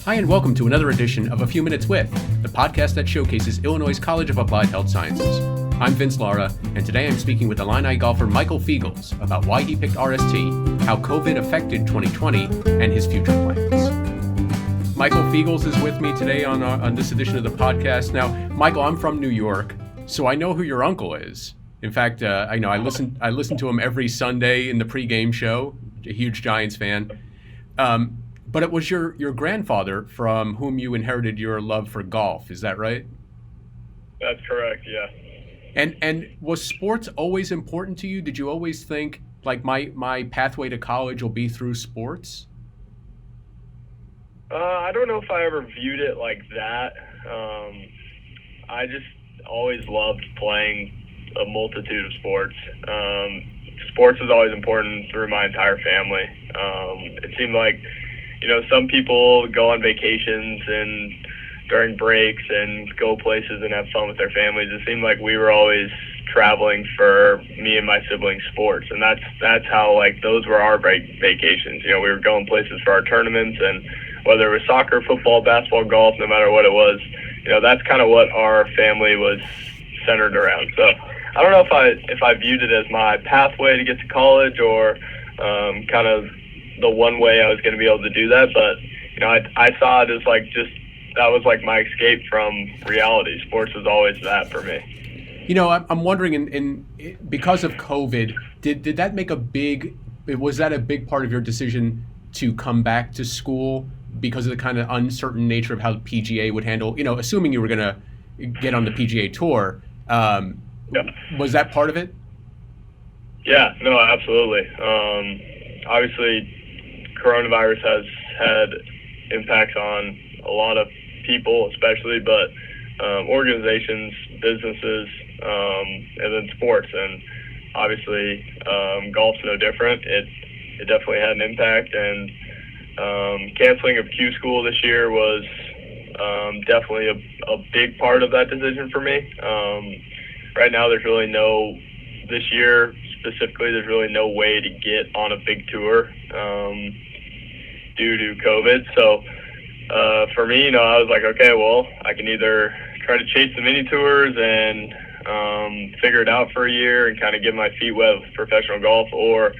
Hi, and welcome to another edition of A Few Minutes With, the podcast that showcases Illinois' College of Applied Health Sciences. I'm Vince Lara, and today I'm speaking with Illini golfer Michael Feagles about why he picked RST, how COVID affected 2020, and his future plans. Michael Feagles is with me today on this edition of the podcast. Now, Michael, I'm from New York, so I know who your uncle is. In fact, I listen to him every Sunday in the pregame show. A huge Giants fan. But it was your grandfather from whom you inherited your love for golf. Is that right? That's correct, yeah. And was sports always important to you? Did you always think, like, my pathway to college will be through sports? I don't know if I ever viewed it like that. I just always loved playing a multitude of sports. Sports was always important through my entire family. It seemed like, some people go on vacations and during breaks and go places and have fun with their families. It seemed like we were always traveling for me and my siblings' sports, and that's how, like, those were our vacations. We were going places for our tournaments, and whether it was soccer, football, basketball, golf, no matter what it was, that's kind of what our family was centered around. So I don't know if I viewed it as my pathway to get to college or kind of the one way I was going to be able to do that, but I saw it as that was like my escape from reality. Sports was always that for me. I'm wondering, because of COVID, did that make was that a big part of your decision to come back to school because of the kind of uncertain nature of how the PGA would handle, assuming you were going to get on the PGA Tour, was that part of it? Yeah, no, absolutely. Obviously, coronavirus has had impacts on a lot of people, especially, but organizations, businesses, and then sports. And obviously, golf's no different. It definitely had an impact. And canceling of Q school this year was definitely a big part of that decision for me. Right now, this year specifically, there's really no way to get on a big tour due to COVID. So for me, I was like, okay, well, I can either try to chase the mini tours and figure it out for a year and kind of get my feet wet with professional golf, or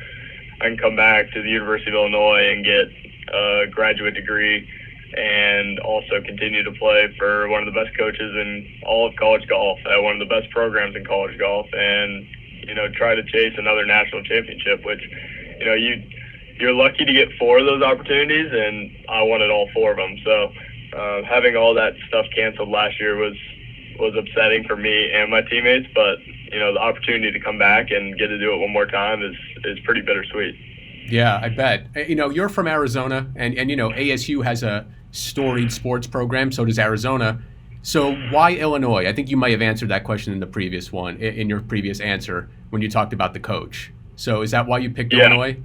I can come back to the University of Illinois and get a graduate degree and also continue to play for one of the best coaches in all of college golf at one of the best programs in college golf, and try to chase another national championship, which you're lucky to get 4 of those opportunities, and I wanted all 4 of them. So having all that stuff canceled last year was upsetting for me and my teammates, but the opportunity to come back and get to do it one more time is pretty bittersweet. Yeah, I bet. You're from Arizona, and ASU has a storied sports program, so does Arizona. So why Illinois? I think you might have answered that question in the previous one, in your previous answer when you talked about the coach. So is that why you picked Illinois?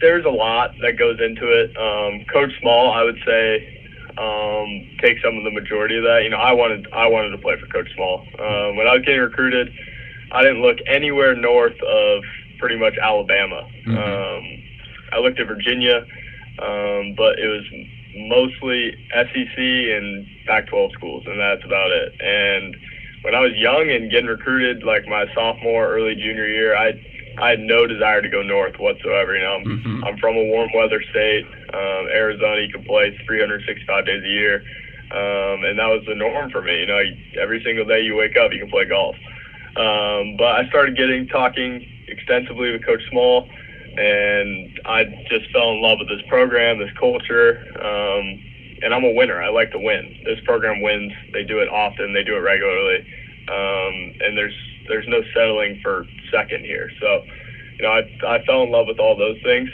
There's a lot that goes into it. Coach Small, I would say, takes some of the majority of that. I wanted to play for Coach Small. When I was getting recruited, I didn't look anywhere north of pretty much Alabama. I looked at Virginia, but it was mostly SEC and Pac-12 schools, and that's about it. And when I was young and getting recruited, like my sophomore, early junior year, I had no desire to go north whatsoever. I'm from a warm weather state. Arizona, you can play 365 days a year, and that was the norm for me. Every single day you wake up, you can play golf. But I started talking extensively with Coach Small, and I just fell in love with this program, this culture, and I'm a winner. I like to win. This program wins. They do it often. They do it regularly, and there's no settling for second here. So, I fell in love with all those things,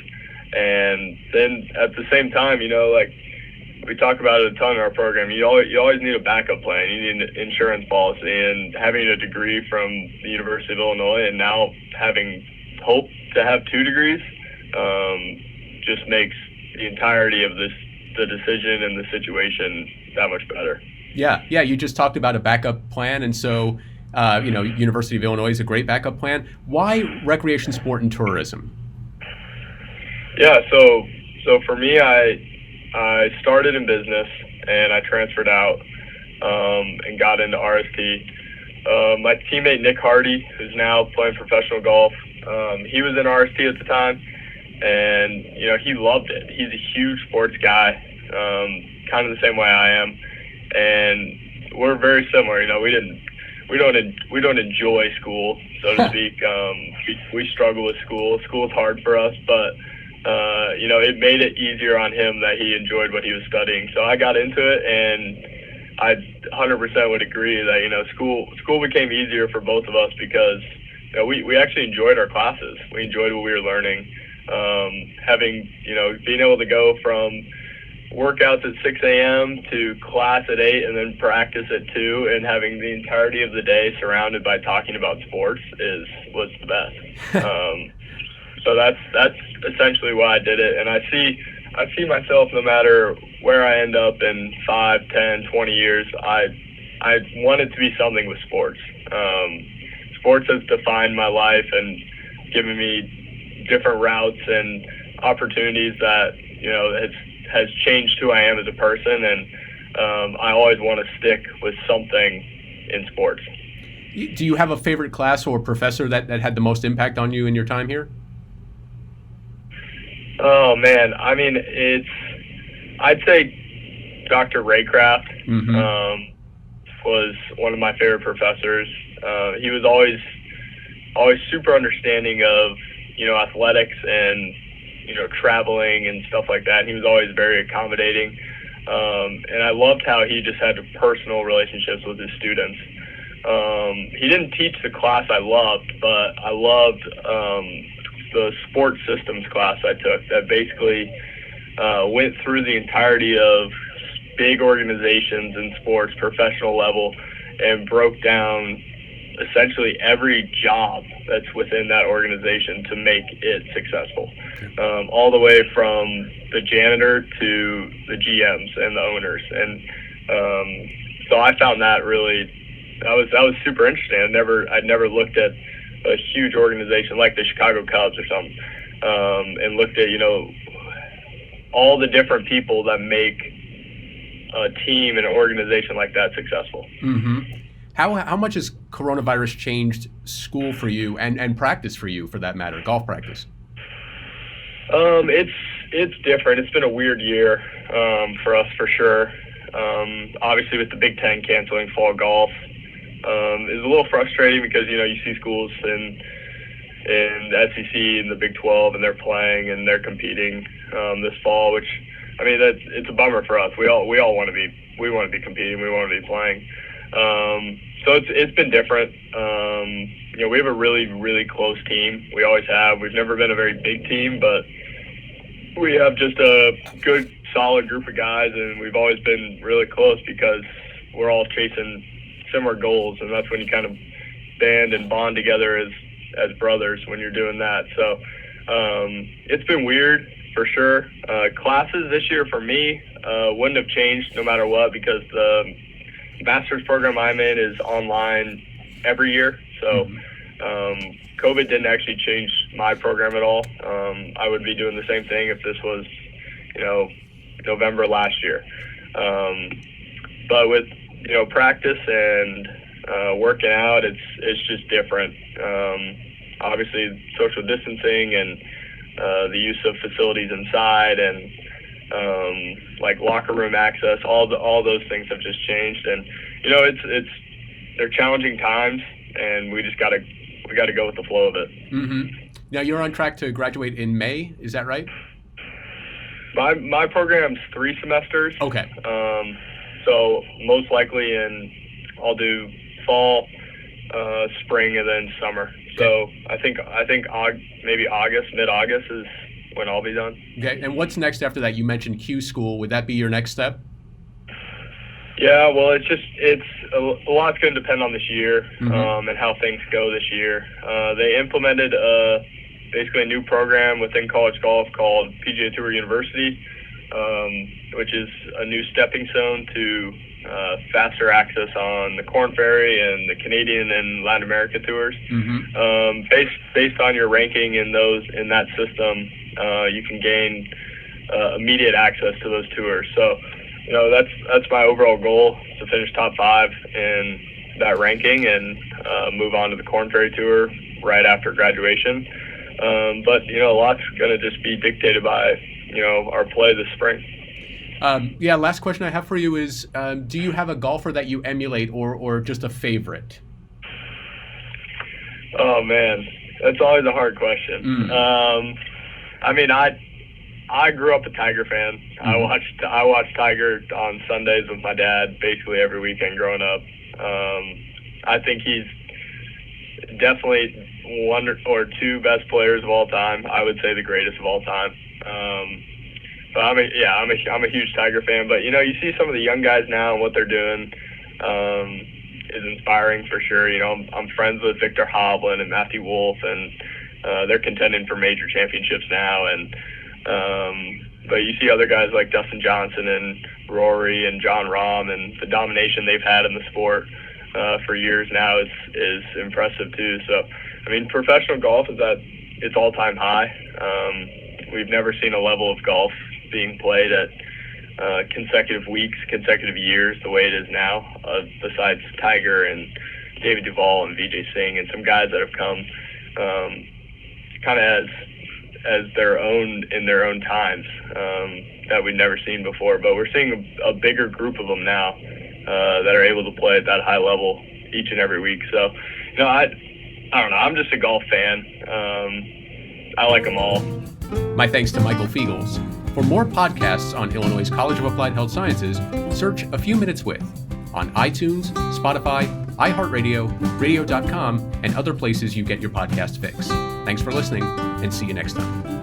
and then at the same time, we talk about it a ton in our program. You always need a backup plan. You need an insurance policy, and having a degree from the University of Illinois and now having hope to have 2 degrees just makes the entirety of the decision and the situation that much better. Yeah. You just talked about a backup plan, and so University of Illinois is a great backup plan. Why recreation, sport, and tourism? Yeah, so So for me, I started in business and I transferred out and got into RST. My teammate Nick Hardy, who's now playing professional golf, he was in RST at the time, and he loved it. He's a huge sports guy, kind of the same way I am, and we're very similar. We don't enjoy school, so to speak. We struggle with school. School's hard for us, but it made it easier on him that he enjoyed what he was studying. So I got into it, and I 100% would agree that school became easier for both of us because we actually enjoyed our classes. We enjoyed what we were learning. Being able to go from workouts at 6 a.m. to class at 8 and then practice at 2 and having the entirety of the day surrounded by talking about sports was the best. So that's essentially why I did it. And I see myself, no matter where I end up in 5, 10, 20 years, I want it to be something with sports. Sports has defined my life and given me different routes and opportunities that has changed who I am as a person, and I always want to stick with something in sports. Do you have a favorite class or professor that had the most impact on you in your time here? Oh man, I mean, I'd say Dr. Raycraft was one of my favorite professors. He was always super understanding of athletics and traveling and stuff like that. He was always very accommodating, and I loved how he just had personal relationships with his students. He didn't teach the class I loved, but I loved the sports systems class I took that basically went through the entirety of big organizations in sports, professional level, and broke down essentially every job that's within that organization to make it successful. All the way from the janitor to the GMs and the owners. And so I found that that was super interesting. I'd never looked at a huge organization like the Chicago Cubs or something, and looked at, all the different people that make a team and an organization like that successful. Mm-hmm. How much has coronavirus changed school for you and practice for you, for that matter, golf practice? It's different. It's been a weird year for us for sure. Obviously with the Big Ten canceling fall golf, is a little frustrating because you see schools in the SEC and the Big 12 and they're playing and they're competing this fall, which it's a bummer for us. We all want to be competing. We want to be playing. So it's been different. We have a really, really close team. We always have. We've never been a very big team, but we have just a good, solid group of guys, and we've always been really close because we're all chasing similar goals, and that's when you kind of band and bond together as brothers when you're doing that. So it's been weird for sure. Classes this year for me wouldn't have changed no matter what because the master's program I'm in is online every year. So COVID didn't actually change my program at all. I would be doing the same thing if this was, November last year. But with, practice and working out, it's just different. Obviously social distancing and the use of facilities inside and like locker room access, all those things have just changed, and they're challenging times, and we got to go with the flow of it. Mm-hmm. Now you're on track to graduate in May, is that right? My program's 3 semesters. Okay. So most likely I'll do fall, spring, and then summer. So I think maybe mid-August is when I'll be done. Okay, and what's next after that? You mentioned Q School. Would that be your next step? Yeah, well, it's a lot's going to depend on this year and how things go this year. They implemented basically a new program within college golf called PGA Tour University, which is a new stepping stone to faster access on the Korn Ferry and the Canadian and Latin America tours. Based on your ranking in that system, you can gain immediate access to those tours. So, that's my overall goal, to finish top 5 in that ranking and move on to the Korn Ferry Tour right after graduation. But a lot's going to just be dictated by our play this spring. Last question I have for you is, do you have a golfer that you emulate or just a favorite? Oh man, that's always a hard question. I grew up a Tiger fan. Mm-hmm. I watched Tiger on Sundays with my dad basically every weekend growing up. I think he's definitely one or two best players of all time. I would say the greatest of all time. But I'm a huge Tiger fan. But you see some of the young guys now and what they're doing is inspiring for sure. I'm friends with Victor Hovland and Matthew Wolff, and they're contending for major championships now. And but you see other guys like Dustin Johnson and Rory and John Rahm, and the domination they've had in the sport for years now is impressive too. So, professional golf is at its all-time high. We've never seen a level of golf being played at consecutive weeks, consecutive years, the way it is now, besides Tiger and David Duval and Vijay Singh and some guys that have come kind of as their own in their own times that we've never seen before. But we're seeing a bigger group of them now that are able to play at that high level each and every week. So, I don't know. I'm just a golf fan. I like them all. My thanks to Michael Feagles. For more podcasts on Illinois College of Applied Health Sciences, search A Few Minutes With on iTunes, Spotify, iHeartRadio, radio.com, and other places you get your podcast fix. Thanks for listening, and see you next time.